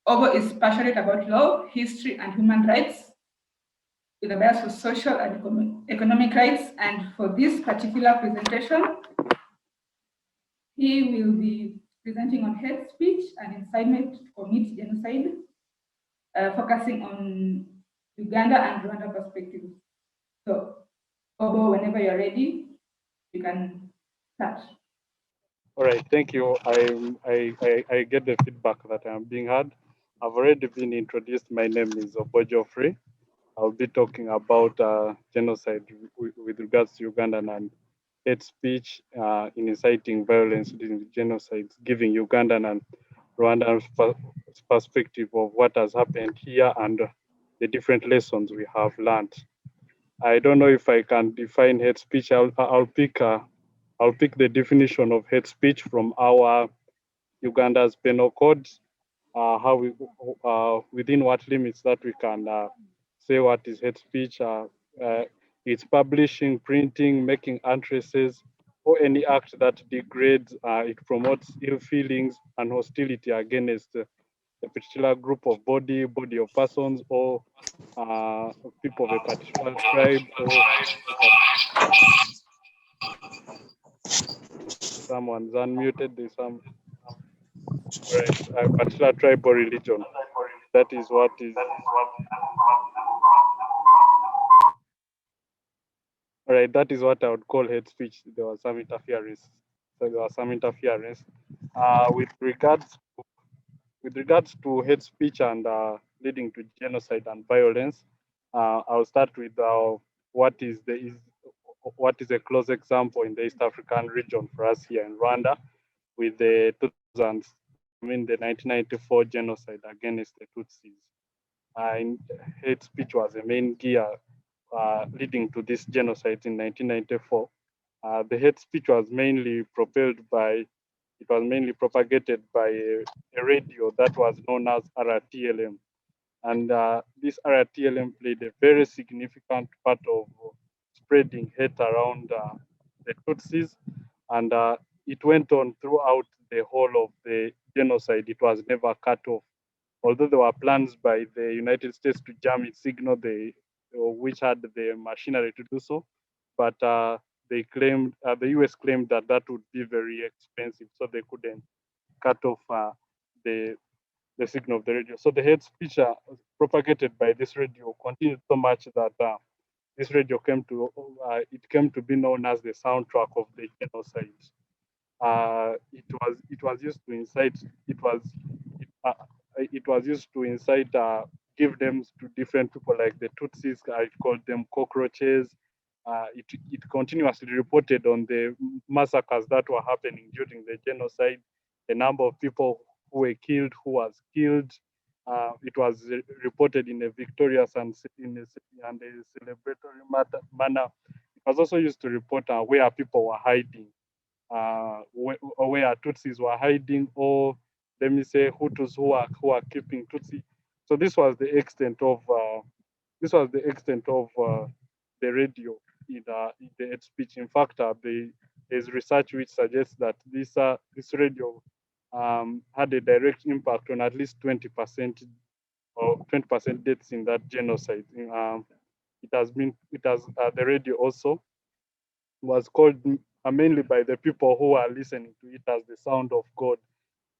Obo is passionate about law, history, and human rights, with a bias for social and economic rights. And for this particular presentation, he will be presenting on hate speech and incitement to commit genocide, focusing on Uganda and Rwanda perspectives. So, Obo, whenever you're ready, you can start. All right, thank you. I get the feedback that I'm being heard. I've already been introduced. My name is Obo Geoffrey. I'll be talking about genocide with regards to Ugandan and hate speech in inciting violence during genocides, giving Ugandan and Rwandan perspective of what has happened here and the different lessons we have learned. I don't know if I can define hate speech. I'll pick the definition of hate speech from our Uganda's penal code. How we within what limits that we can say what is hate speech. Uh, it's publishing, printing, making addresses, or any act that degrades. It promotes ill feelings and hostility against a particular group of body of persons, or people of a particular tribe, or someone's unmuted. There's some right, a particular tribe or religion. That is what is. All right, that is what I would call hate speech. There was some interference. So there was some interference. With regards to hate speech and leading to genocide and violence, I'll start with what is the is what is a close example in the East African region for us here in Rwanda, with the 2000s, the 1994 genocide against the Tutsis. And hate speech was a main gear leading to this genocide in 1994. The hate speech was mainly propagated by a radio that was known as RTLM. And this RTLM played a very significant part of spreading hate around the Tutsis. And it went on throughout the whole of the genocide. It was never cut off. Although there were plans by the United States to jam its signal, which had the machinery to do so, but the US claimed that that would be very expensive, so they couldn't cut off the the signal of the radio. So the hate speech propagated by this radio continued so much that this radio came to be known as the soundtrack of the genocide. It was used to incite it, uh, it was used to incite give names to different people like the Tutsis. I called them cockroaches. It continuously reported on the massacres that were happening during the genocide, the number of people who were killed, who was killed. It was reported in a victorious and and a celebratory manner. It was also used to report where people were hiding, where Tutsis were hiding, or let me say Hutus who are keeping Tutsi. So this was the extent of the radio in the hate speech. In fact, there's research which suggests that this radio had a direct impact on at least 20% or 20% deaths in that genocide. The radio also was called mainly by the people who are listening to it as the sound of God.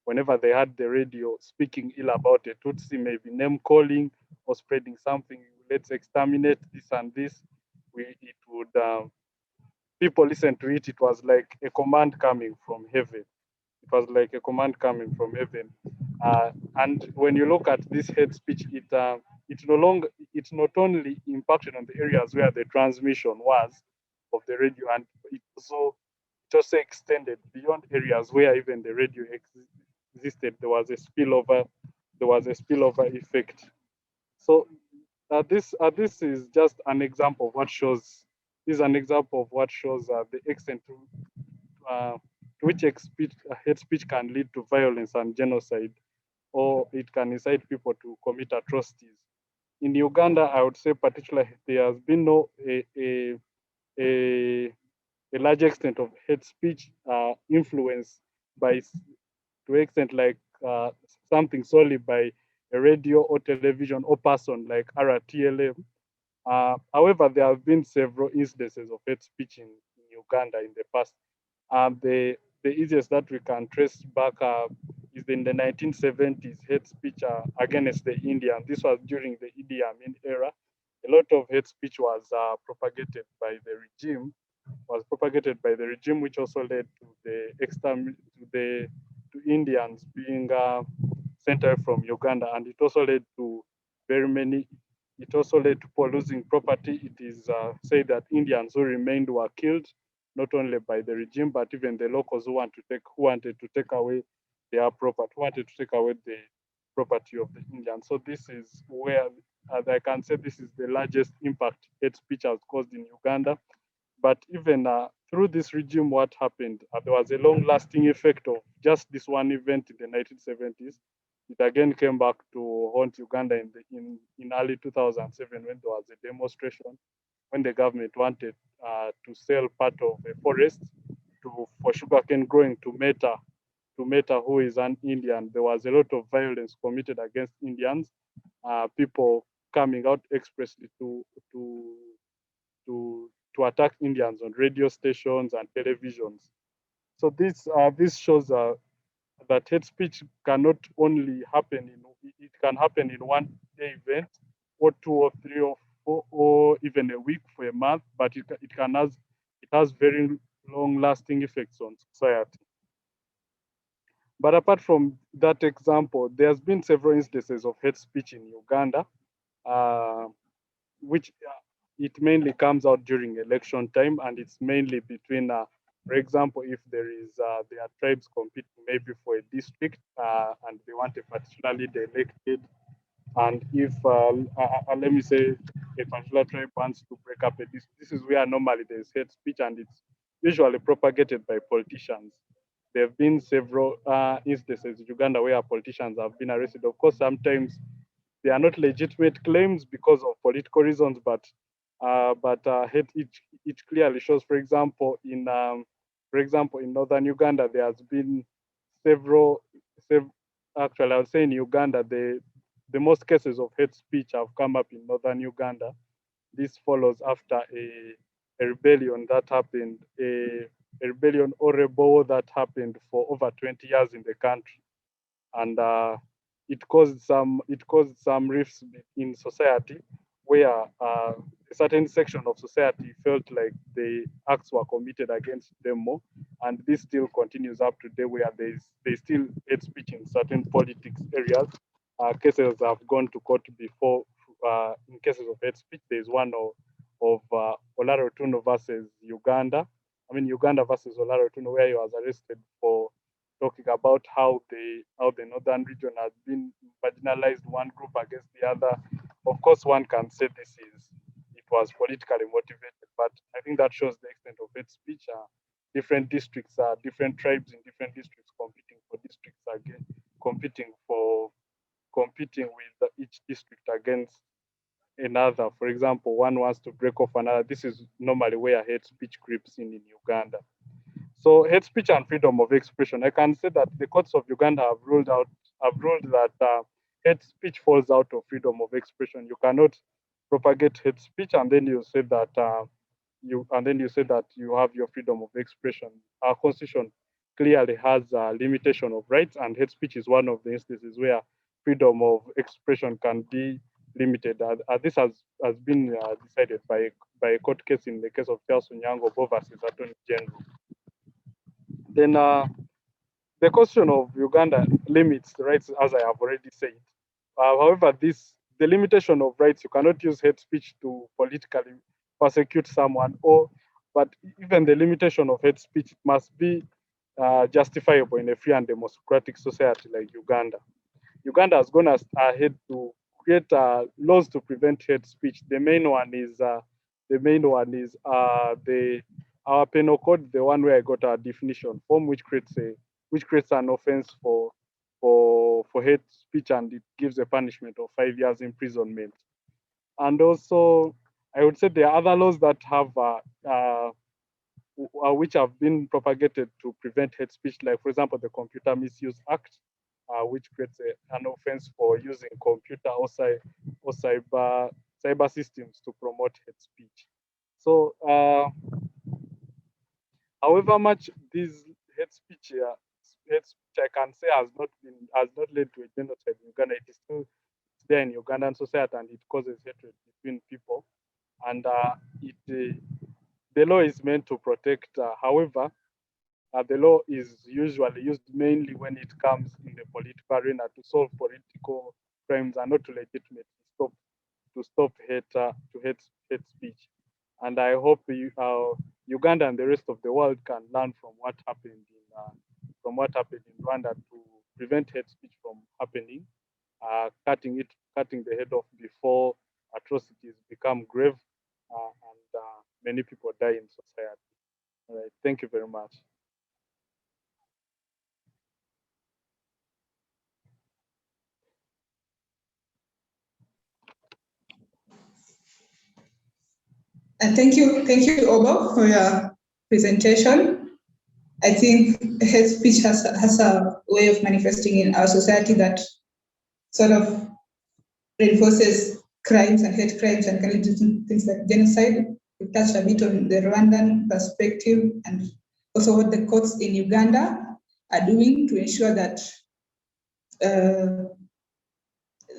Whenever they had the radio speaking ill about a Tutsi, maybe name calling or spreading something, let's exterminate this and this, it would people listen to it. It was like a command coming from heaven. It was like a command coming from heaven. And when you look at this hate speech, it not only impacted on the areas where the transmission was of the radio, and it also extended beyond areas where even the radio existed. There was a spillover effect. So this is just an example of what shows. This is an example of what shows the extent to which hate speech can lead to violence and genocide, or it can incite people to commit atrocities. In Uganda, I would say particularly there has been no a a large extent of hate speech influenced by to extent like uh, something solely by a radio or television or person like RTLM. However, there have been several instances of hate speech in Uganda in the past. The easiest that we can trace back is in the 1970s hate speech against the Indian. This was during the Idi Amin era. A lot of hate speech was propagated by the regime, which also led to the to the to Indians being sent out from Uganda, and it also led to very many. It also led to people losing property. It is said that Indians who remained were killed, not only by the regime but even the locals who wanted to take away their property, who wanted to take away the property of the Indians. So this is where, as I can say, this is the largest impact hate speech has caused in Uganda. But even through this regime, what happened? There was a long lasting effect of just this one event in the 1970s. It again came back to haunt Uganda in early 2007 when there was a demonstration when the government wanted to sell part of a forest for sugarcane growing to Meta, who is an Indian. There was a lot of violence committed against Indians. People coming out expressly to attack Indians on radio stations and televisions. So this shows that hate speech cannot only happen in it can happen in one day event or two or three or four or even a week for a month, but it has very long lasting effects on society. But apart from that example, there's been several instances of hate speech in Uganda. Uh, which it mainly comes out during election time, and it's mainly between, for example, if there are tribes competing maybe for a district and they want a particular leader elected, and if let me say a particular tribe wants to break up a district, this is where normally there's hate speech, and it's usually propagated by politicians. There have been several instances in Uganda where politicians have been arrested. Of course, sometimes they are not legitimate claims because of political reasons, it clearly shows. For example, in northern Uganda, there has been several, several. Actually, I would say in Uganda, the most cases of hate speech have come up in northern Uganda. This follows after a rebellion that happened, a rebellion or rebel that happened for over 20 years in the country, and it caused some rifts in society where a certain section of society felt like the acts were committed against them more, and this still continues up to today where they still hate speech in certain politics areas. Cases have gone to court before. In cases of hate speech, there's one of Olaro Tuno versus Uganda. I mean Uganda versus Olaro Tuno, where he was arrested for talking about how the northern region has been marginalized, one group against the other. Of course, one can say it was politically motivated, but I think that shows the extent of hate speech. Different tribes in different districts competing for districts again, competing for competing with each district against another. For example, one wants to break off another. This is normally where hate speech creeps in Uganda. So hate speech and freedom of expression. I can say that the courts of Uganda have ruled that hate speech falls out of freedom of expression. You cannot propagate hate speech and then you say that you have your freedom of expression. Our constitution clearly has a limitation of rights, and hate speech is one of the instances where freedom of expression can be limited. This has been decided by a court case in the case of Charles Onyango versus Attorney General. Then the question of Uganda limits rights, as I have already said. However, the limitation of rights, you cannot use hate speech to politically persecute someone, but even the limitation of hate speech must be justifiable in a free and democratic society like Uganda. Uganda has gone ahead to create laws to prevent hate speech. The our penal code, the one where I got our definition from, which creates an offense for hate speech, and it gives a punishment of 5 years imprisonment. And also, I would say there are other laws that have which have been propagated to prevent hate speech, like, for example, the Computer Misuse Act, which creates an offense for using computer or cyber systems to promote hate speech. So, however much this hate speech I can say has not led to a genocide in Uganda, it is still there in Ugandan society, and it causes hatred between people. And the law is meant to protect. However, the law is usually used mainly when it comes in the political arena to solve political crimes and not to legitimately stop hate speech. And I hope Uganda and the rest of the world can learn from what happened in Rwanda to prevent hate speech from happening, cutting the head off before atrocities become grave, and many people die in society. All right, thank you very much. And thank you, Obo, for your presentation. I think hate speech has a way of manifesting in our society that sort of reinforces crimes and hate crimes and can lead to things like genocide. We touched a bit on the Rwandan perspective and also what the courts in Uganda are doing to ensure that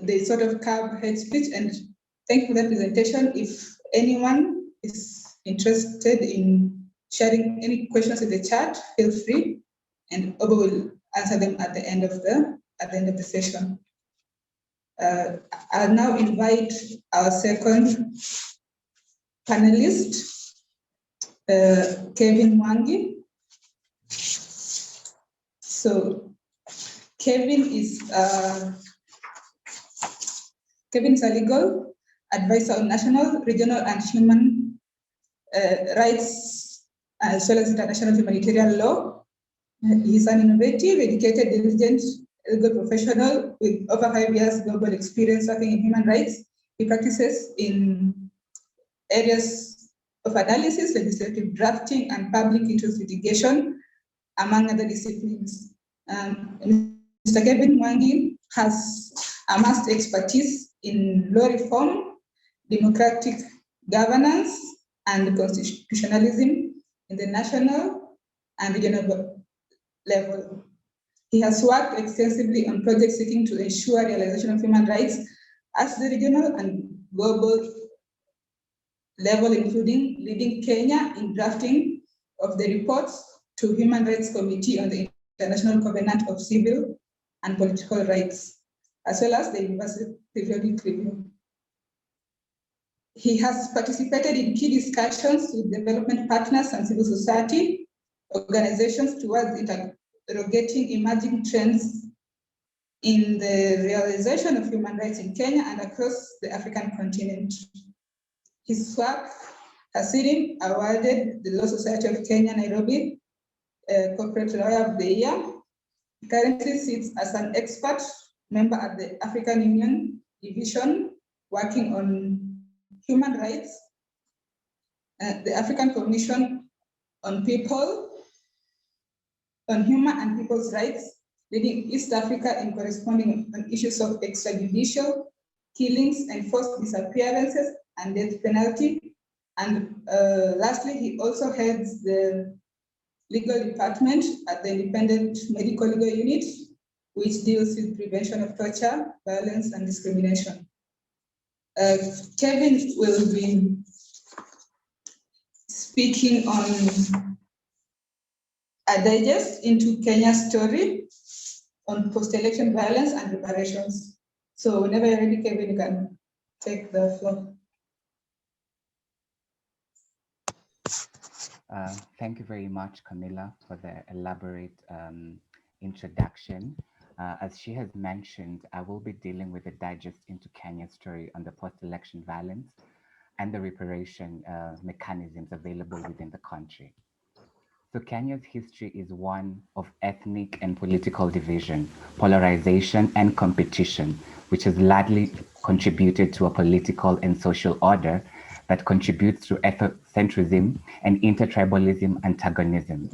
they sort of curb hate speech. And thank you for that presentation. If anyone is interested in sharing any questions in the chat, feel free, and Obo will answer them at the end of the session. I'll now invite our second panelist, Kevin Mwangi. So Kevin is a legal advisor on national, regional, and human rights, as well as international humanitarian law. He's an innovative, educated, diligent legal professional with over 5 years global experience working in human rights. He practices in areas of analysis, legislative drafting, and public interest litigation, among other disciplines. Mr. Kevin Mwangi has amassed expertise in law reform, democratic governance, and constitutionalism in the national and regional level. He has worked extensively on projects seeking to ensure realization of human rights at the regional and global level, including leading Kenya in drafting of the reports to Human Rights Committee on the International Covenant of Civil and Political Rights, as well as the University Periodic Review. He has participated in key discussions with development partners and civil society organizations towards interrogating emerging trends in the realization of human rights in Kenya and across the African continent. His work has seen him awarded the Law Society of Kenya, Nairobi, Corporate Lawyer of the Year. He currently sits as an expert member at the African Union Division, working on human rights, the African Commission on Human and People's Rights, leading East Africa in corresponding on issues of extrajudicial killings, enforced disappearances, and death penalty. And lastly, he also heads the legal department at the Independent Medical Legal Unit, which deals with prevention of torture, violence, and discrimination. Kevin will be speaking on a digest into Kenya's story on post-election violence and reparations. So whenever you're ready, Kevin, you can take the floor. Thank you very much, Camilla, for the elaborate introduction. As she has mentioned, I will be dealing with a digest into Kenya's story on the post-election violence and the reparation mechanisms available within the country. So Kenya's history is one of ethnic and political division, polarization, and competition, which has largely contributed to a political and social order that contributes to ethnocentrism and intertribalism antagonism.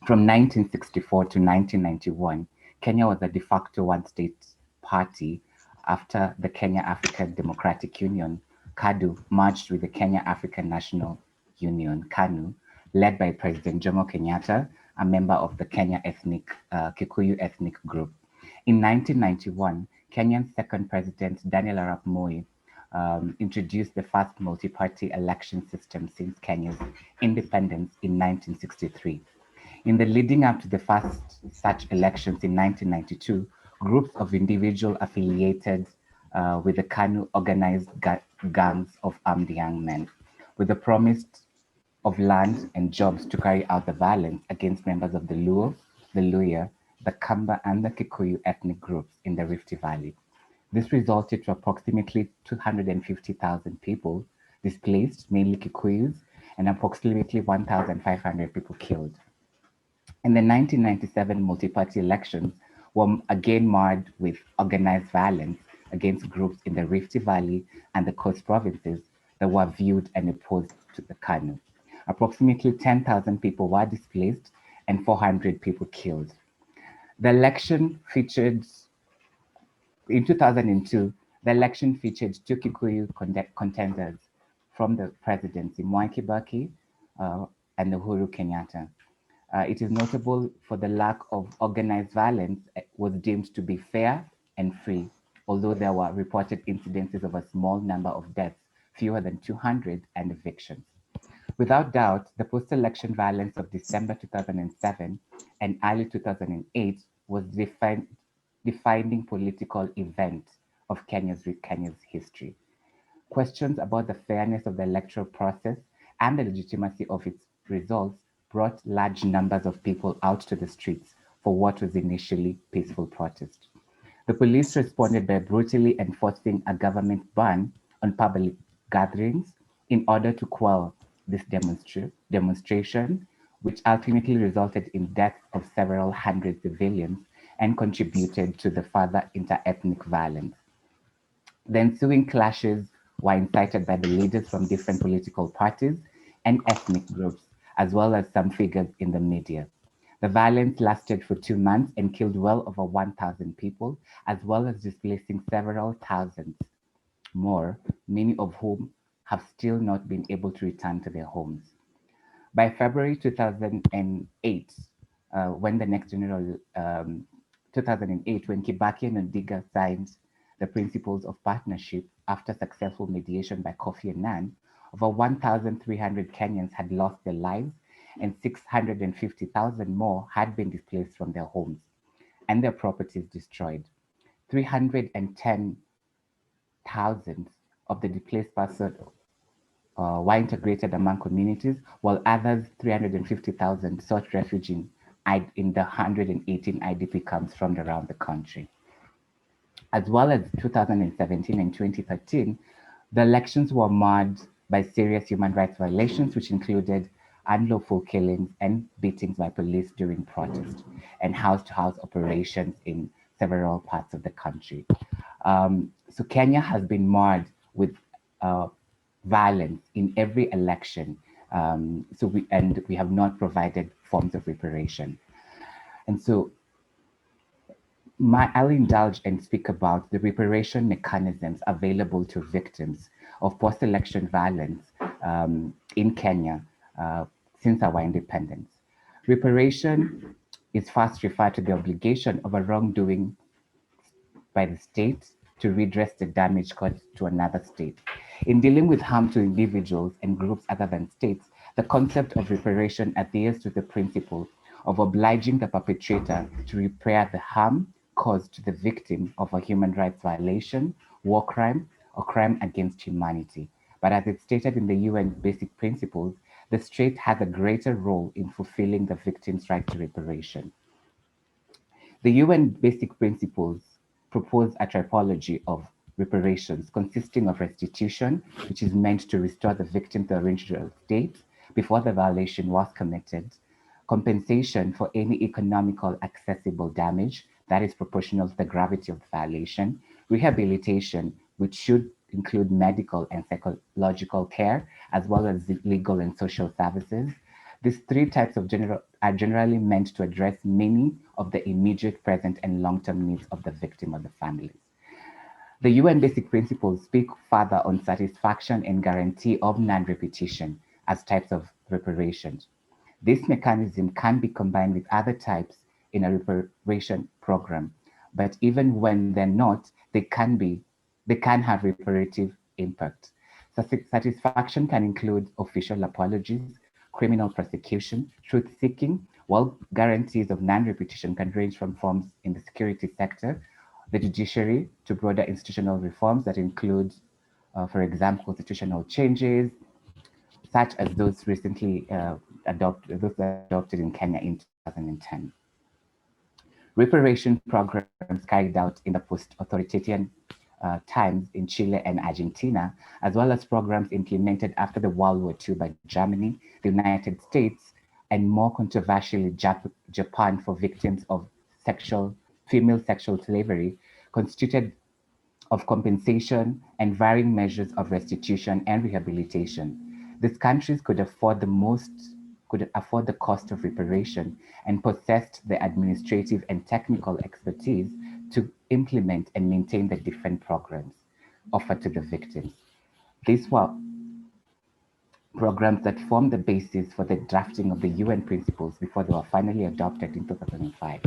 From 1964 to 1991, Kenya was a de facto one-state party after the Kenya African Democratic Union, KADU, merged with the Kenya African National Union, KANU, led by President Jomo Kenyatta, a member of the Kikuyu ethnic group. In 1991, Kenya's second president, Daniel Arap Moi, introduced the first multi-party election system since Kenya's independence in 1963. In the leading up to the first such elections in 1992, groups of individuals affiliated with the KANU organized gangs of armed young men with the promise of land and jobs to carry out the violence against members of the Luo, the Luya, the Kamba, and the Kikuyu ethnic groups in the Rift Valley. This resulted to approximately 250,000 people displaced, mainly Kikuyus, and approximately 1,500 people killed. In the 1997 multi-party elections were again marred with organized violence against groups in the Rift Valley and the coast provinces that were viewed and opposed to the KANU. Approximately 10,000 people were displaced and 400 people killed. The election featured, in 2002, the election featured two Kikuyu contenders from the presidency, Mwai Kibaki and Uhuru Kenyatta. It is notable for the lack of organized violence was deemed to be fair and free, although there were reported incidences of a small number of deaths, fewer than 200, and evictions. Without doubt, the post-election violence of December 2007 and early 2008 was defining political event of Kenya's history. Questions about the fairness of the electoral process and the legitimacy of its results brought large numbers of people out to the streets for what was initially peaceful protest. The police responded by brutally enforcing a government ban on public gatherings in order to quell this demonstration, which ultimately resulted in deaths of several hundred civilians and contributed to the further inter-ethnic violence. The ensuing clashes were incited by the leaders from different political parties and ethnic groups, as well as some figures in the media. The violence lasted for 2 months and killed well over 1,000 people, as well as displacing several thousands more, many of whom have still not been able to return to their homes. By February 2008, when the next general 2008, when Kibaki and Odiga signed the Principles of Partnership after successful mediation by Kofi Annan, over 1,300 Kenyans had lost their lives and 650,000 more had been displaced from their homes and their properties destroyed. 310,000 of the displaced persons were integrated among communities, while others, 350,000, sought refuge in the 118 IDP camps from around the country. As well as 2017 and 2013, the elections were marred by serious human rights violations, which included unlawful killings and beatings by police during protest and house-to-house operations in several parts of the country. So Kenya has been marred with violence in every election. We have not provided forms of reparation. And so I'll indulge and speak about the reparation mechanisms available to victims of post-election violence in Kenya since our independence. Reparation is first referred to the obligation of a wrongdoing by the state to redress the damage caused to another state. In dealing with harm to individuals and groups other than states, the concept of reparation adheres to the principle of obliging the perpetrator to repair the harm caused to the victim of a human rights violation, war crime, or crime against humanity. But as it's stated in the UN Basic Principles, the state has a greater role in fulfilling the victim's right to reparation. The UN Basic Principles propose a typology of reparations consisting of restitution, which is meant to restore the victim to the original state before the violation was committed, compensation for any economical accessible damage that is proportional to the gravity of the violation, rehabilitation, which should include medical and psychological care, as well as legal and social services. These three types are generally meant to address many of the immediate, present, and long-term needs of the victim or the families. The UN Basic Principles speak further on satisfaction and guarantee of non-repetition as types of reparations. This mechanism can be combined with other types in a reparation program, but even when they're not, they can have reparative impact. Satisfaction can include official apologies, criminal prosecution, truth seeking, while guarantees of non-repetition can range from forms in the security sector, the judiciary, to broader institutional reforms that include, for example, constitutional changes, such as those adopted in Kenya in 2010. Reparation programs carried out in the post-authoritarian times in Chile and Argentina, as well as programs implemented after the World War II by Germany, the United States, and more controversially, Japan for victims of female sexual slavery, constituted of compensation and varying measures of restitution and rehabilitation. These countries could afford the cost of reparation and possessed the administrative and technical expertise to implement and maintain the different programs offered to the victims. These were programs that formed the basis for the drafting of the UN principles before they were finally adopted in 2005.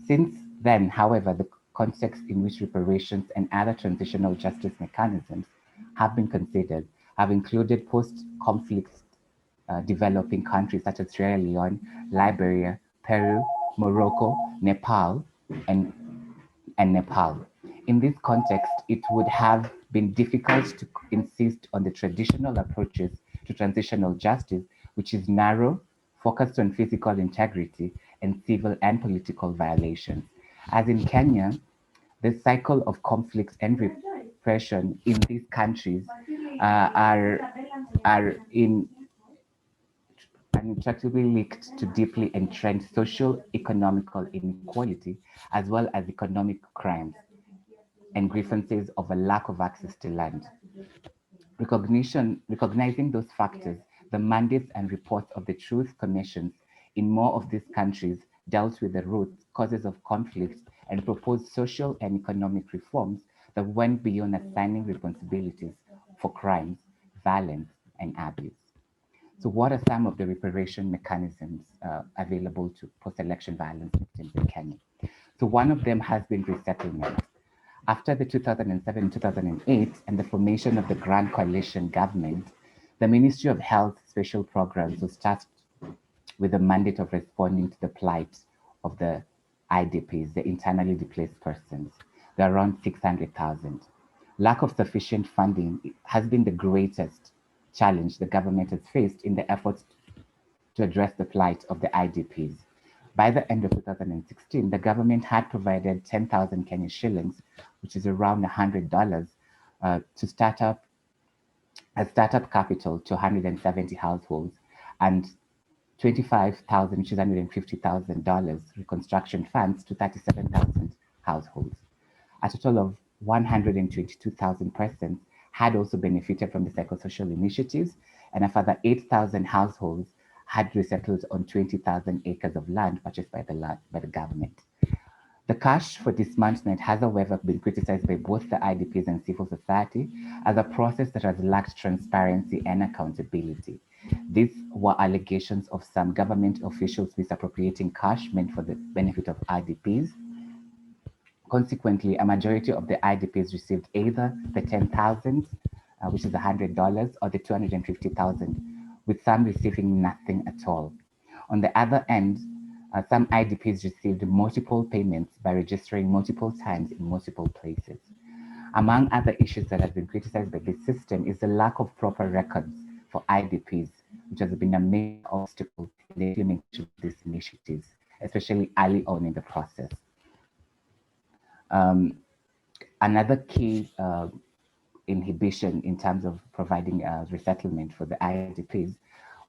Since then, however, the context in which reparations and other transitional justice mechanisms have been considered have included post-conflict developing countries such as Sierra Leone, Liberia, Peru, Morocco, Nepal, and Nepal. In this context, it would have been difficult to insist on the traditional approaches to transitional justice, which is narrow, focused on physical integrity, and civil and political violations. As in Kenya, the cycle of conflicts and repression in these countries are intractably linked to deeply entrenched social economical inequality, as well as economic crimes and grievances of a lack of access to land. Recognizing those factors, the mandates and reports of the Truth Commissions in more of these countries dealt with the root causes of conflict and proposed social and economic reforms that went beyond assigning responsibilities for crimes, violence, and abuse. So what are some of the reparation mechanisms available to post-election violence victims in Kenya? So one of them has been resettlement. After the 2007-2008 and the formation of the Grand Coalition government, the Ministry of Health special programs was tasked with the mandate of responding to the plight of the IDPs, the internally displaced persons. There are around 600,000. Lack of sufficient funding has been the greatest challenge the government has faced in the efforts to address the plight of the IDPs. By the end of 2016, the government had provided 10,000 Kenya shillings, which is around $100, to start up a startup capital to 170 households and 25,000, which is $150,000 reconstruction funds to 37,000 households. A total of 122,000 persons had also benefited from the psychosocial initiatives, and a further 8,000 households had resettled on 20,000 acres of land purchased by the government. The cash for dismantlement has, however, been criticized by both the IDPs and civil society as a process that has lacked transparency and accountability. These were allegations of some government officials misappropriating cash meant for the benefit of IDPs. Consequently, a majority of the IDPs received either the 10,000, which is $100, or the 250,000, with some receiving nothing at all. On the other end, some IDPs received multiple payments by registering multiple times in multiple places. Among other issues that have been criticized by this system is the lack of proper records for IDPs, which has been a major obstacle in the implementation of these initiatives, especially early on in the process. Another key inhibition in terms of providing resettlement for the IDPs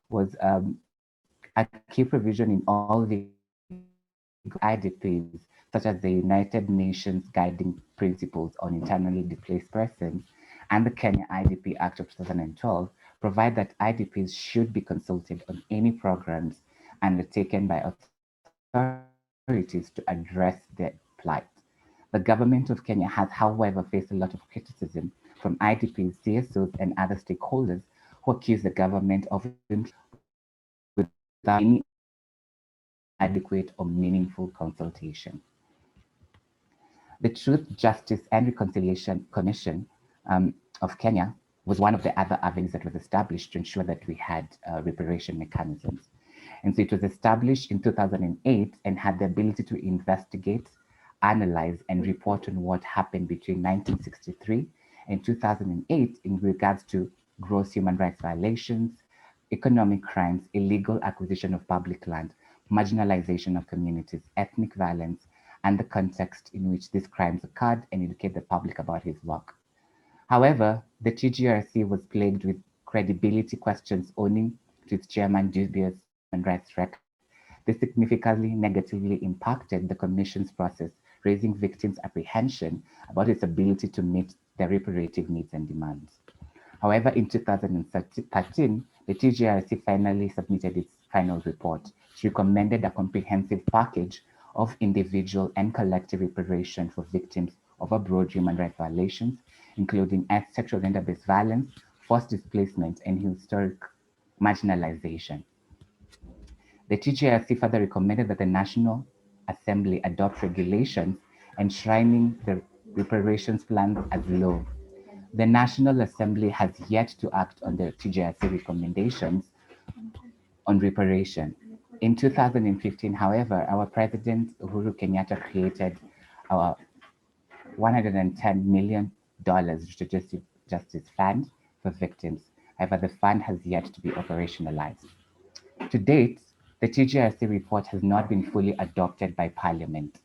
was a key provision in all the IDPs, such as the United Nations Guiding Principles on Internally Displaced Persons and the Kenya IDP Act of 2012 provide that IDPs should be consulted on any programs undertaken by authorities to address their plight. The government of Kenya has, however, faced a lot of criticism from IDPs, CSOs, and other stakeholders who accuse the government of implementing policies without any adequate or meaningful consultation. The Truth, Justice and Reconciliation Commission of Kenya was one of the other avenues that was established to ensure that we had reparation mechanisms. And so it was established in 2008 and had the ability to investigate, analyze, and report on what happened between 1963 and 2008 in regards to gross human rights violations, economic crimes, illegal acquisition of public land, marginalization of communities, ethnic violence, and the context in which these crimes occurred, and educate the public about his work. However, the TGRC was plagued with credibility questions owing to its chairman's dubious human rights record. This significantly negatively impacted the Commission's process, raising victims' apprehension about its ability to meet their reparative needs and demands. However, in 2013, the TGRC finally submitted its final report, which recommended a comprehensive package of individual and collective reparation for victims of abroad human rights violations, including sexual gender-based violence, forced displacement, and historic marginalization. The TGRC further recommended that the National Assembly adopt regulations enshrining the reparations plan as law. The National Assembly has yet to act on the TGRC recommendations on reparation. In 2015, however, our President Uhuru Kenyatta created our $110 million restorative justice fund for victims. However, the fund has yet to be operationalized. To date, the TGRC report has not been fully adopted by Parliament.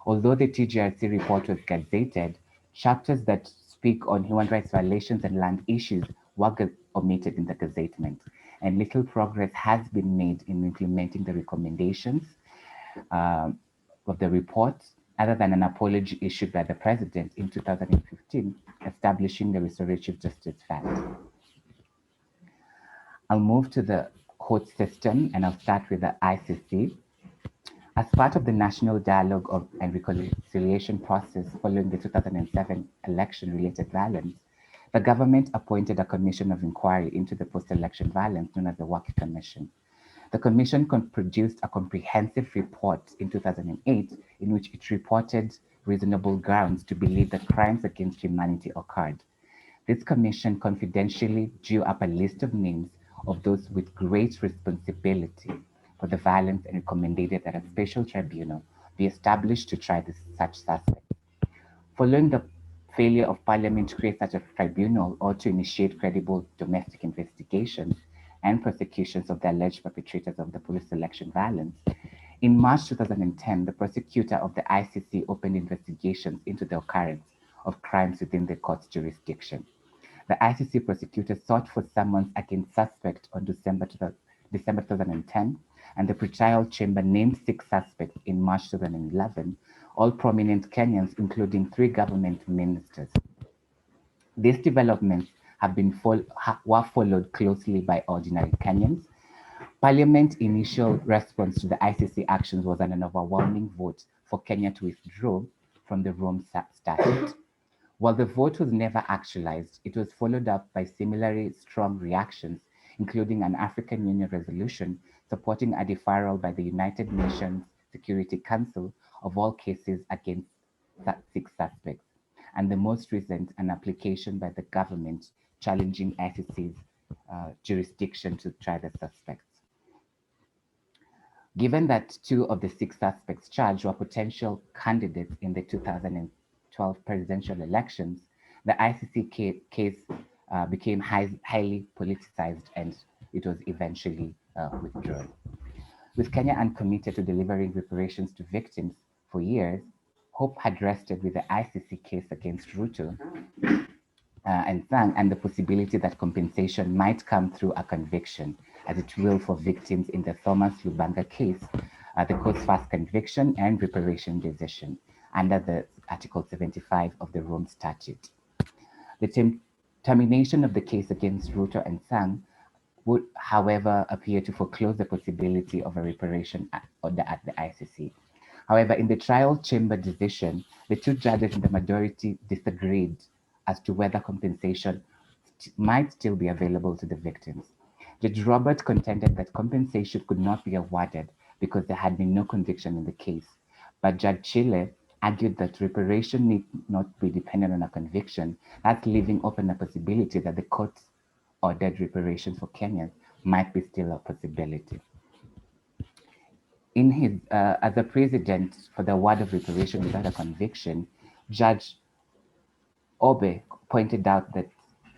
Although the TGRC report was gazetted, chapters that speak on human rights violations and land issues were omitted in the gazettement, and little progress has been made in implementing the recommendations um, of the report, other than an apology issued by the President in 2015 establishing the Restorative Justice Fund. I'll move to the court system and I'll start with the ICC. As part of the national dialogue and reconciliation process following the 2007 election-related violence, the government appointed a commission of inquiry into the post-election violence known as the Waki Commission. The commission produced a comprehensive report in 2008 in which it reported reasonable grounds to believe that crimes against humanity occurred. This commission confidentially drew up a list of names of those with great responsibility for the violence and recommended that a special tribunal be established to try such suspects. Following the failure of Parliament to create such a tribunal or to initiate credible domestic investigations and prosecutions of the alleged perpetrators of the police election violence, in March 2010, the prosecutor of the ICC opened investigations into the occurrence of crimes within the court's jurisdiction. The ICC prosecutor sought for summons against suspects on December 2010, and the pretrial chamber named 6 suspects in March 2011, all prominent Kenyans, including 3 government ministers. These developments were followed closely by ordinary Kenyans. Parliament's initial response to the ICC actions was an overwhelming vote for Kenya to withdraw from the Rome Statute. While the vote was never actualized, it was followed up by similarly strong reactions, including an African Union resolution supporting a deferral by the United Nations Security Council of all cases against 6 suspects, and the most recent, an application by the government challenging ICC's jurisdiction to try the suspects. Given that 2 of the 6 suspects charged were potential candidates in the 2012 presidential elections, the ICC case became highly politicized and it was eventually withdrawn. With Kenya uncommitted to delivering reparations to victims for years, hope had rested with the ICC case against Ruto and the possibility that compensation might come through a conviction, as it will for victims in the Thomas Lubanga case, the court's first conviction and reparation decision under the Article 75 of the Rome Statute. The Termination of the case against Ruto and Sang would, however, appear to foreclose the possibility of a reparation at the ICC. However, in the trial chamber decision, the two judges in the majority disagreed as to whether compensation might still be available to the victims. Judge Robert contended that compensation could not be awarded because there had been no conviction in the case. But Judge Chile argued that reparation need not be dependent on a conviction, thus leaving open a possibility that the court ordered reparations for Kenyans might be still a possibility. In his, as a precedent for the award of reparation without a conviction, Judge Obe pointed out that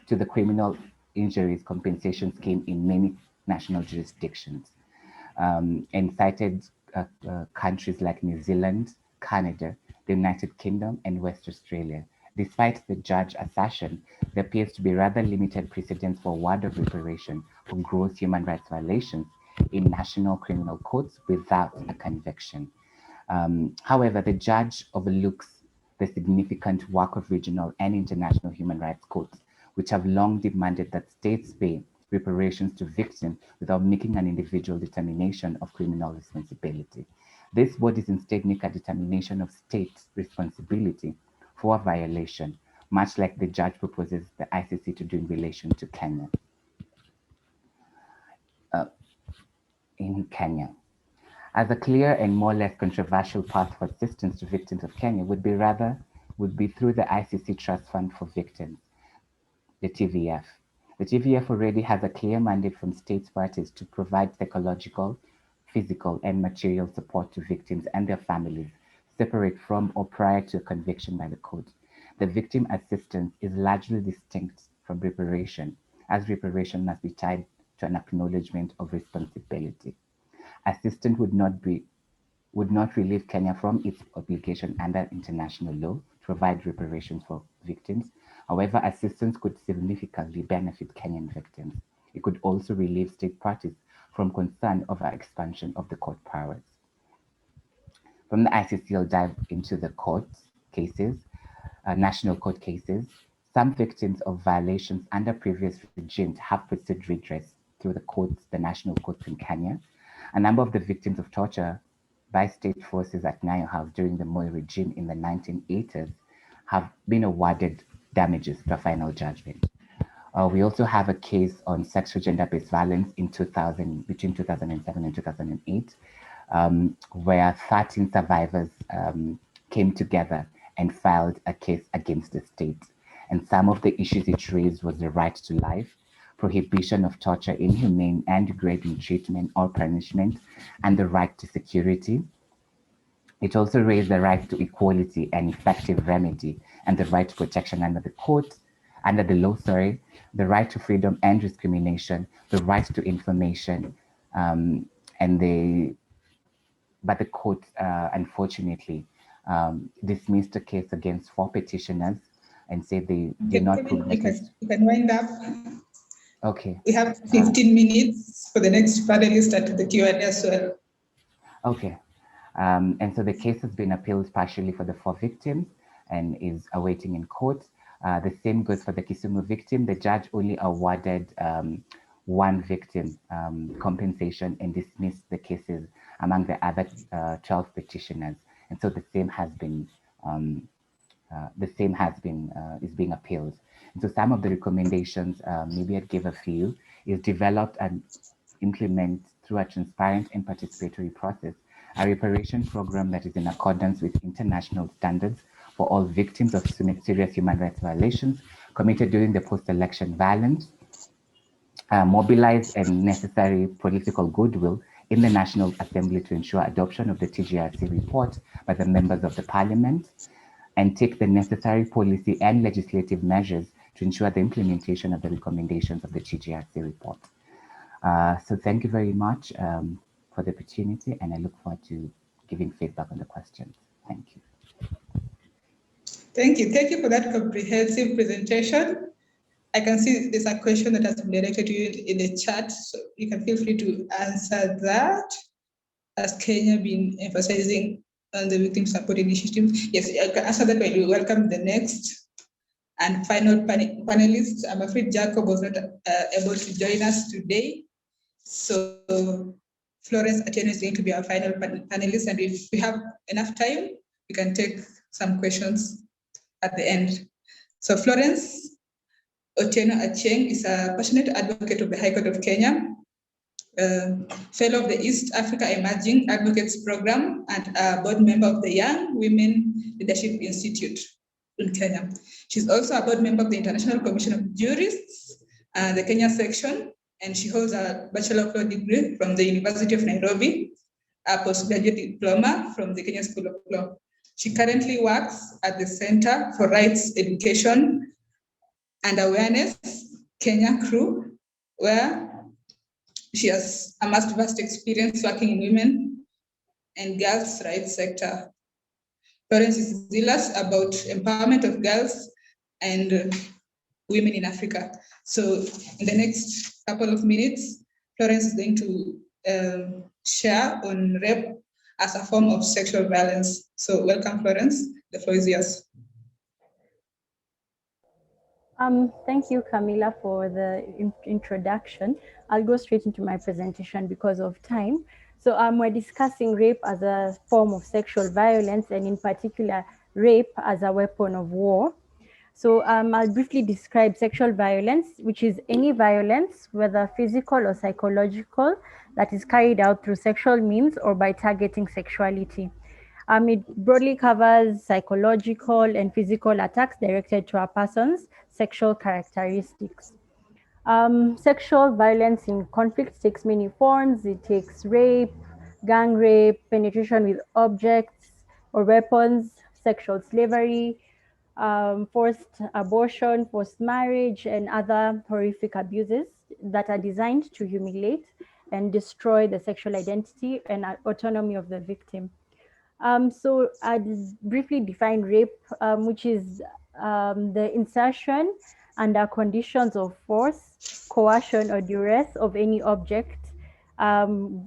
to the criminal injuries compensation scheme in many national jurisdictions, and cited countries like New Zealand, Canada, the United Kingdom, and West Australia. Despite the judge assertion, there appears to be rather limited precedence for award of reparation for gross human rights violations in national criminal courts without a conviction. However, the judge overlooks the significant work of regional and international human rights courts, which have long demanded that states pay reparations to victims without making an individual determination of criminal responsibility. These bodies instead make a determination of state responsibility for a violation, much like the judge proposes the ICC to do in relation to Kenya. In Kenya, as a clear and more or less controversial path for assistance to victims of Kenya would be through the ICC Trust Fund for Victims, the TVF. The TVF already has a clear mandate from state parties to provide psychological, physical, and material support to victims and their families, separate from or prior to a conviction by the court. The victim assistance is largely distinct from reparation, as reparation must be tied to an acknowledgement of responsibility. Assistance would not relieve Kenya from its obligation under international law to provide reparations for victims. However, assistance could significantly benefit Kenyan victims. It could also relieve state parties from concern over expansion of the court powers. From the ICC, will dive into the court cases, national court cases. Some victims of violations under previous regimes have pursued redress through the courts, the national courts in Kenya. A number of the victims of torture by state forces at Nyayo House during the Moi regime in the 1980s have been awarded damages to a final judgment. We also have a case on sexual gender-based violence in between 2007 and 2008, where 13 survivors came together and filed a case against the state. And some of the issues it raised was the right to life, prohibition of torture, inhumane and degrading treatment or punishment, and the right to security. It also raised the right to equality and effective remedy, and the right to protection under the law, the right to freedom and discrimination, the right to information, but the court, unfortunately, dismissed the case against 4 petitioners and said they did not progress. You can wind up. Okay. We have 15 minutes for the next panelist at the Q&A as well. Okay. And so the case has been appealed partially for the 4 victims and is awaiting in court. The same goes for the Kisumu victim. The judge only awarded 1 victim compensation and dismissed the cases among the other 12 petitioners. And so the same has been is being appealed. And so some of the recommendations, maybe I'd give a few, is developed and implement through a transparent and participatory process a reparation program that is in accordance with international standards for all victims of serious human rights violations committed during the post-election violence, mobilize and necessary political goodwill in the National Assembly to ensure adoption of the TGRC report by the members of the parliament, and take the necessary policy and legislative measures to ensure the implementation of the recommendations of the TGRC report. So thank you very much for the opportunity, and I look forward to giving feedback on the questions. Thank you. Thank you. Thank you for that comprehensive presentation. I can see there's a question that has been directed to you in the chat, so you can feel free to answer that. Has Kenya been emphasizing on the victim support initiative? Yes, I can answer that, but you welcome the next And final panelist, I'm afraid Jacob was not able to join us today. So Florence Atieno is going to be our final panelist. And if we have enough time, we can take some questions at the end. So Florence Otieno Achieng is a passionate advocate of the High Court of Kenya, fellow of the East Africa Emerging Advocates Program, and a board member of the Young Women Leadership Institute in Kenya. She's also a board member of the International Commission of Jurists, the Kenya section, and she holds a Bachelor of Law degree from the University of Nairobi, a postgraduate diploma from the Kenya School of Law. She currently works at the Center for Rights Education and Awareness, Kenya CRU, where she has amassed vast experience working in women and girls' rights sector. Florence is zealous about empowerment of girls and women in Africa. So in the next couple of minutes, Florence is going to share on rape as a form of sexual violence. So welcome, Florence. The floor is yours. Thank you, Camila, for the introduction. I'll go straight into my presentation because of time. So we're discussing rape as a form of sexual violence, and in particular, rape as a weapon of war. So I'll briefly describe sexual violence, which is any violence, whether physical or psychological, that is carried out through sexual means or by targeting sexuality. It broadly covers psychological and physical attacks directed to a person's sexual characteristics. Sexual violence in conflict takes many forms. It takes rape, gang rape, penetration with objects or weapons, sexual slavery, forced abortion, forced marriage, and other horrific abuses that are designed to humiliate and destroy the sexual identity and autonomy of the victim. So I'll briefly define rape, which is the insertion under conditions of force, coercion, or duress of any object,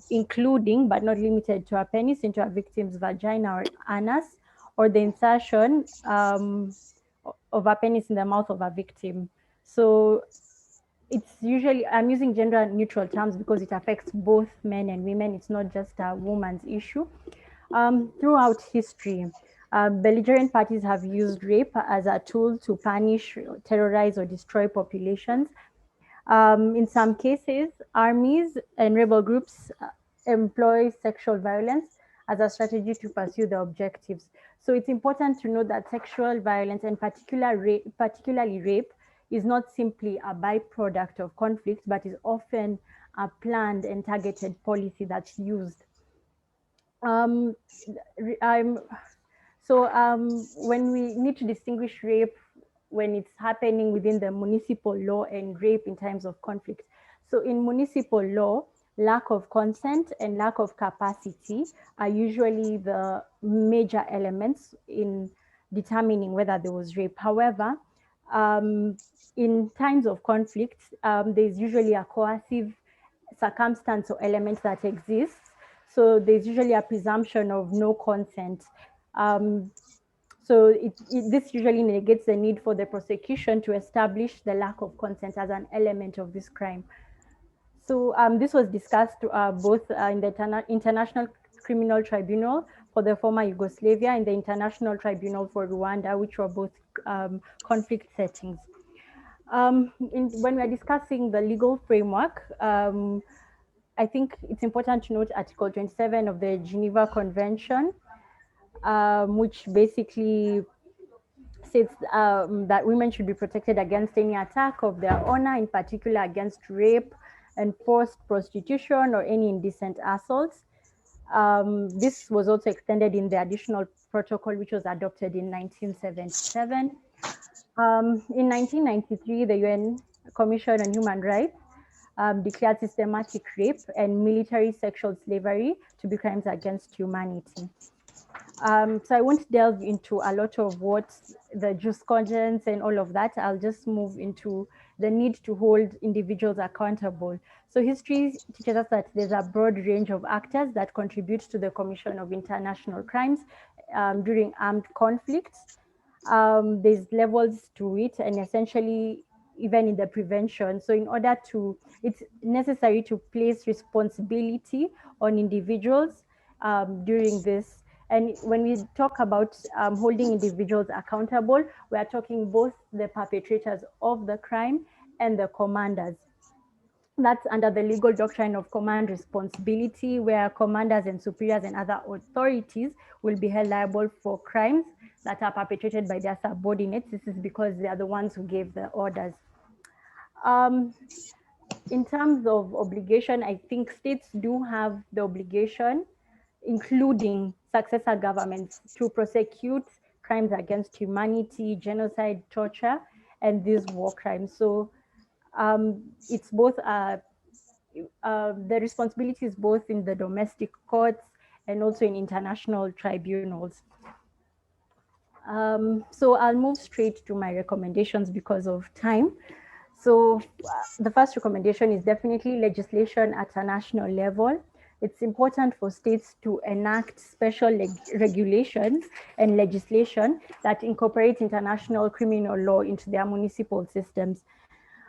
including but not limited to a penis into a victim's vagina or anus, or the insertion of a penis in the mouth of a victim. So it's usually, I'm using gender neutral terms because it affects both men and women. It's not just a woman's issue. Throughout history, belligerent parties have used rape as a tool to punish, terrorize, or destroy populations. In some cases, armies and rebel groups employ sexual violence as a strategy to pursue their objectives. So it's important to know that sexual violence, and particularly rape, is not simply a byproduct of conflict, but is often a planned and targeted policy that's used. When we need to distinguish rape when it's happening within the municipal law and rape in times of conflict. So in municipal law, lack of consent and lack of capacity are usually the major elements in determining whether there was rape. However, in times of conflict, there's usually a coercive circumstance or element that exists. So there's usually a presumption of no consent. So this usually negates the need for the prosecution to establish the lack of consent as an element of this crime. So this was discussed both in the International Criminal Tribunal for the former Yugoslavia and the International Tribunal for Rwanda, which were both conflict settings. When we're discussing the legal framework, I think it's important to note Article 27 of the Geneva Convention, which basically states that women should be protected against any attack of their honor, in particular against rape and forced prostitution or any indecent assaults. This was also extended in the additional protocol, which was adopted in 1977. In 1993, the UN Commission on Human Rights declared systematic rape and military sexual slavery to be crimes against humanity. So I won't delve into a lot of what the jurisprudence and all of that. I'll just move into the need to hold individuals accountable. So history teaches us that there's a broad range of actors that contribute to the commission of international crimes during armed conflicts. There's levels to it, and essentially even in the prevention. So in order to, it's necessary to place responsibility on individuals during this. And when we talk about holding individuals accountable, we are talking both the perpetrators of the crime and the commanders. That's under the legal doctrine of command responsibility, where commanders and superiors and other authorities will be held liable for crimes that are perpetrated by their subordinates. This is because they are the ones who gave the orders. In terms of obligation, I think states do have the obligation, including successor governments, to prosecute crimes against humanity, genocide, torture, and these war crimes. So it's both the responsibility is both in the domestic courts and also in international tribunals. So I'll move straight to my recommendations because of time. So the first recommendation is definitely legislation at a national level. It's important for states to enact special regulations and legislation that incorporate international criminal law into their municipal systems.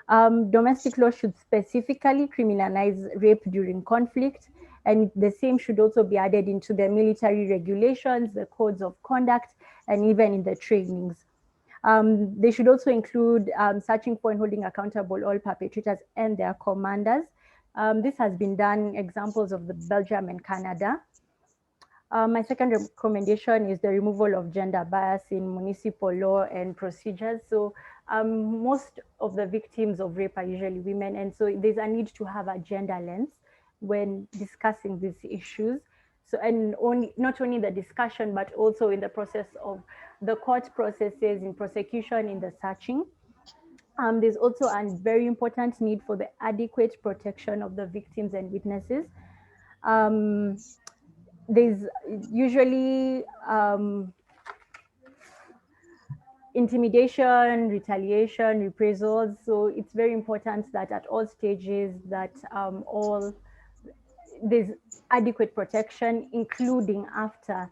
Domestic law should specifically criminalize rape during conflict, and the same should also be added into the military regulations, the codes of conduct, and even in the trainings. They should also include searching for and holding accountable all perpetrators and their commanders. This has been done, examples of the Belgium and Canada. My second recommendation is the removal of gender bias in municipal law and procedures. So most of the victims of rape are usually women, and so there's a need to have a gender lens when discussing these issues. So, and not only the discussion, but also in the process of the court processes, in prosecution, in the searching. There's also a very important need for the adequate protection of the victims and witnesses. There's usually intimidation, retaliation, reprisals. So it's very important that at all stages that there's adequate protection, including after.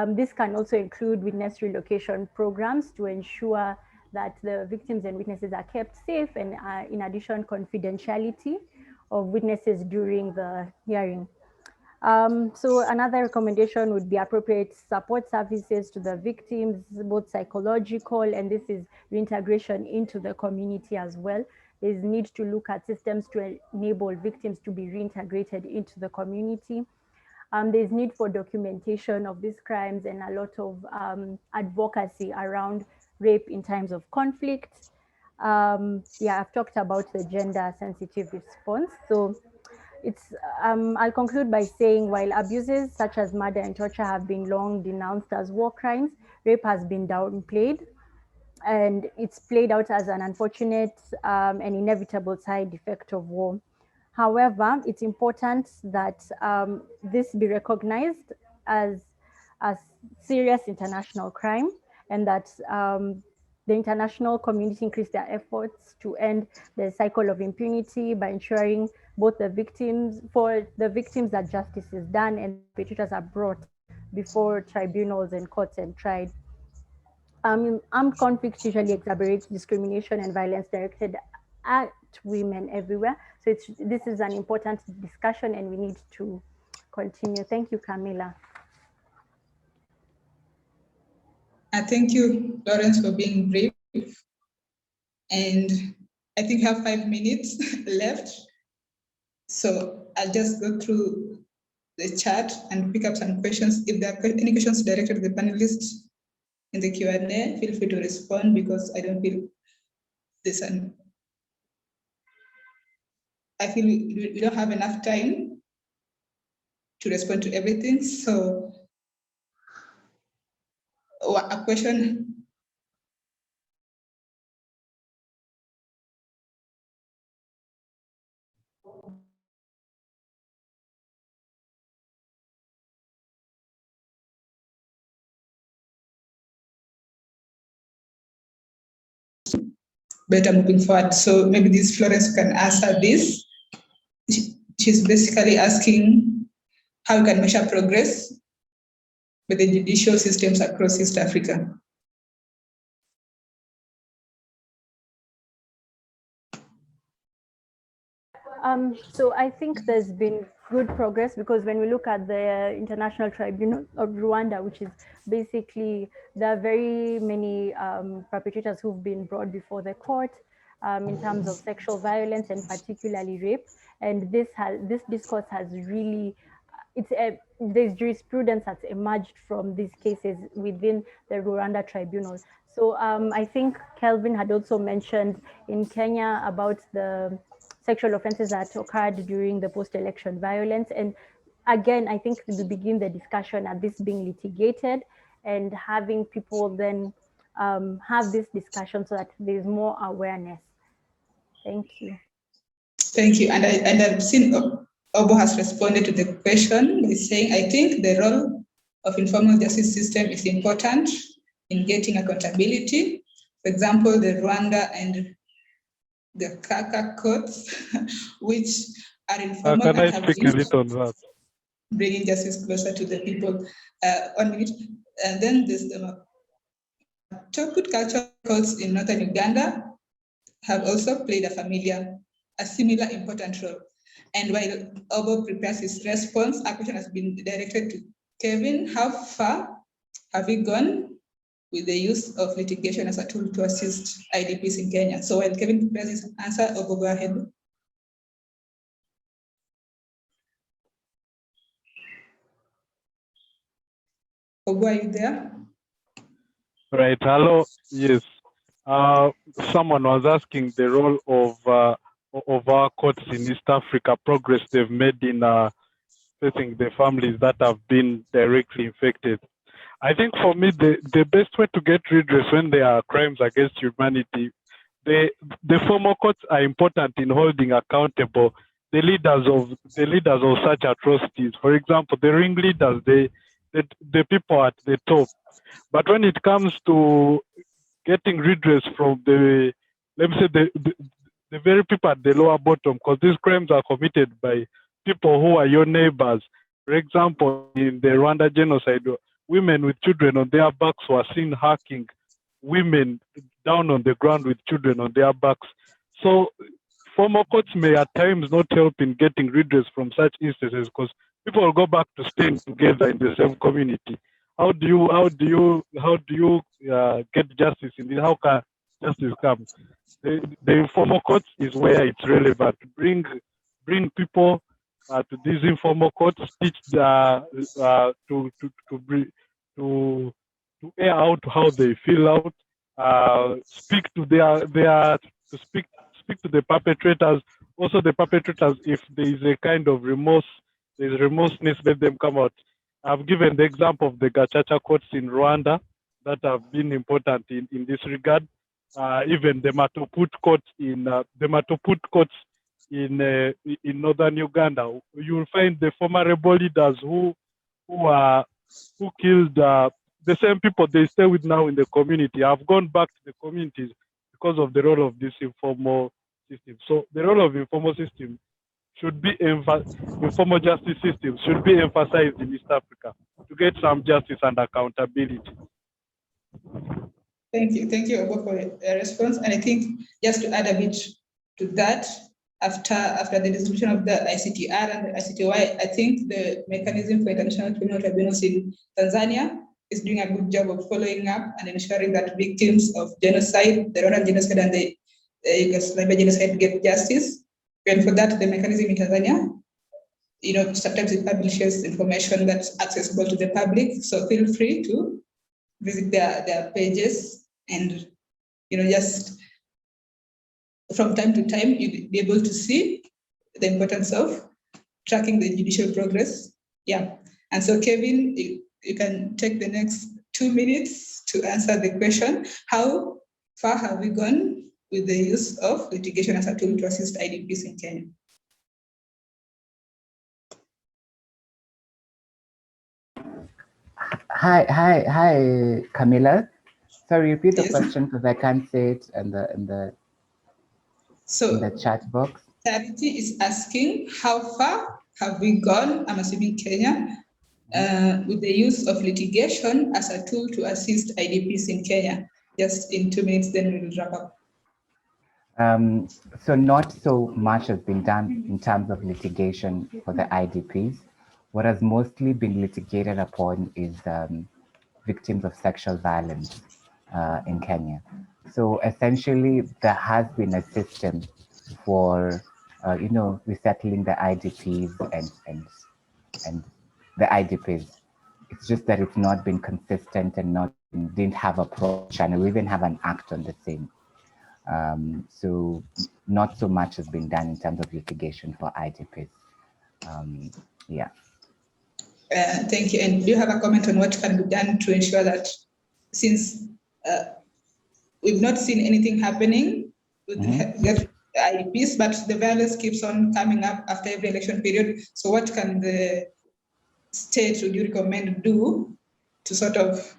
This can also include witness relocation programs to ensure that the victims and witnesses are kept safe, and in addition, confidentiality of witnesses during the hearing. So another recommendation would be appropriate support services to the victims, both psychological, and this is reintegration into the community as well. There's need to look at systems to enable victims to be reintegrated into the community. There's need for documentation of these crimes and a lot of advocacy around rape in times of conflict. Yeah, I've talked about the gender sensitive response. So I'll conclude by saying while abuses such as murder and torture have been long denounced as war crimes, rape has been downplayed, and it's played out as an unfortunate and inevitable side effect of war. However, it's important that this be recognized as a serious international crime, and that the international community increase their efforts to end the cycle of impunity by ensuring both the victims, for the victims, that justice is done and perpetrators are brought before tribunals and courts and tried. Armed conflicts usually exacerbate discrimination and violence directed at women everywhere. So this is an important discussion and we need to continue. Thank you, Camilla. Thank you, Lawrence, for being brief. And I think we have 5 minutes left. So I'll just go through the chat and pick up some questions. If there are any questions directed to the panelists in the Q&A, feel free to respond because I don't feel this. I feel we don't have enough time to respond to everything. So a question. Better moving forward. So maybe this Florence can answer this. She's basically asking how we can measure progress with the judicial systems across East Africa. So I think there's been good progress, because when we look at the International Tribunal of Rwanda, which is basically, there are very many perpetrators who've been brought before the court in terms of sexual violence and particularly rape. And this discourse has really, there's jurisprudence that's emerged from these cases within the Rwanda tribunal. So I think Kelvin had also mentioned in Kenya about the sexual offenses that occurred during the post-election violence. And again, I think we begin the discussion at this being litigated and having people then have this discussion so that there's more awareness. Thank you. Thank you. And I've seen Obo has responded to the question by saying, I think the role of informal justice system is important in getting accountability. For example, the Rwanda and the Kaka courts, which are informal Can I and have speak a little on that? bringing justice closer to the people. 1 minute. And then there's the Toput culture courts in northern Uganda have also played a similar important role. And while Obo prepares his response, a question has been directed to Kevin. How far have we gone with the use of litigation as a tool to assist IDPs in Kenya? So while Kevin prepares his answer, Obo, go ahead. Obo, are you there? Right. Hello. Yes. Someone was asking the role of our courts in East Africa, progress they've made in facing the families that have been directly infected. I think for me, the best way to get redress when there are crimes against humanity, the formal courts are important in holding accountable the leaders of such atrocities. For example, the ringleaders, the people at the top. But when it comes to getting redress from the, let me say, the very people at the lower bottom, because these crimes are committed by people who are your neighbors. For example, in the Rwanda genocide, women with children on their backs were seen hacking women down on the ground with children on their backs. So formal courts may at times not help in getting redress from such instances, because people will go back to staying together in the same community. How do you get justice in this? How can justice come? The informal courts is where it's relevant. Bring people to these informal courts, teach to air out how they feel out, speak to speak to the perpetrators. Also, the perpetrators, if there is a kind of remorseness, let them come out. I've given the example of the Gacaca courts in Rwanda that have been important in this regard. Even the Matoput courts in northern Uganda, you will find the former rebel leaders who killed the same people they stay with now in the community have gone back to the communities because of the role of this informal system. So the role of informal system should be informal justice systems should be emphasized in East Africa to get some justice and accountability. Thank you, Obo, for your response. And I think just to add a bit to that, after the dissolution of the ICTR and the ICTY, I think the mechanism for international criminal tribunals in Tanzania is doing a good job of following up and ensuring that victims of genocide, the Rwandan genocide and the Yugoslavia genocide, get justice. And for that, the mechanism in Tanzania, sometimes it publishes information that's accessible to the public. So feel free to visit their pages and, just from time to time, you'll be able to see the importance of tracking the judicial progress. Yeah. And so, Kevin, you can take the next 2 minutes to answer the question. How far have we gone with the use of litigation as a tool to assist IDPs in Kenya? Hi, Camilla. Sorry, repeat the Yes. question because I can't say it in the chat box. Charity is asking, how far have we gone, I'm assuming Kenya, with the use of litigation as a tool to assist IDPs in Kenya? Just in 2 minutes, then we'll wrap up. So not so much has been done in terms of litigation for the IDPs. What has mostly been litigated upon is victims of sexual violence in Kenya. So essentially, there has been a system for resettling the IDPs and the IDPs. It's just that it's not been consistent and didn't have a approach, and we even have an act on the same. So not so much has been done in terms of litigation for IDPs. Yeah. Thank you. And do you have a comment on what can be done to ensure that, since we've not seen anything happening with the IDPs, but the violence keeps on coming up after every election period. So what can the state, would you recommend, do to sort of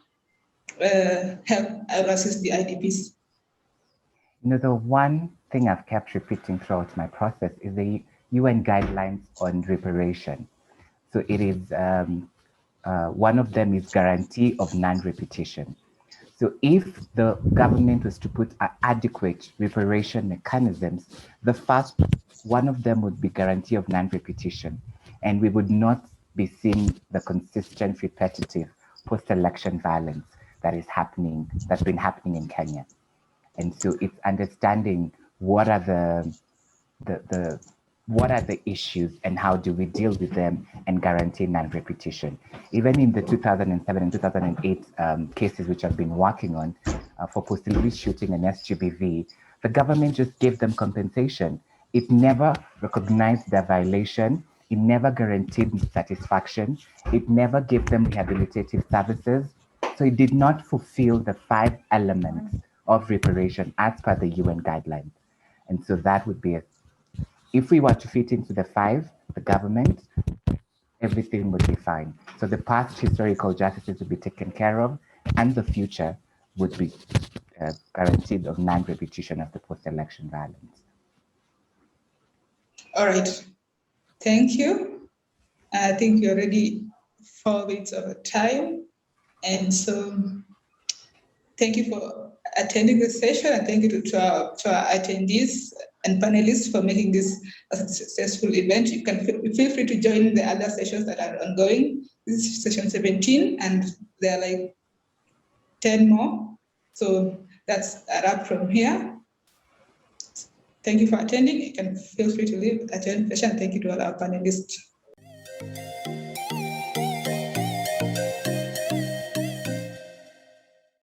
help assist the IDPs? The one thing I've kept repeating throughout my process is the UN guidelines on reparation. So it is, one of them is guarantee of non-repetition. So if the government was to put adequate reparation mechanisms, the first one of them would be guarantee of non-repetition. And we would not be seeing the consistent, repetitive post-election violence that's been happening in Kenya. And so it's understanding what are the issues and how do we deal with them and guarantee non-repetition. Even in the 2007 and 2008 cases which I've been working on for post-release shooting and SGBV, the government just gave them compensation. It never recognized their violation. It never guaranteed satisfaction. It never gave them rehabilitative services. So it did not fulfill the 5 elements of reparation as per the UN guidelines. And so that would be if we were to fit into the 5, the government, everything would be fine. So the past historical justices would be taken care of, and the future would be guaranteed of non-repetition of the post-election violence. All right. Thank you. I think you're already 4 weeks over time. And so thank you for attending this session, and thank you to our attendees and panelists for making this a successful event. You can feel free to join the other sessions that are ongoing. This is session 17, and there are like 10 more. So that's a wrap from here. Thank you for attending. You can feel free to leave, attend session. Thank you to all our panelists.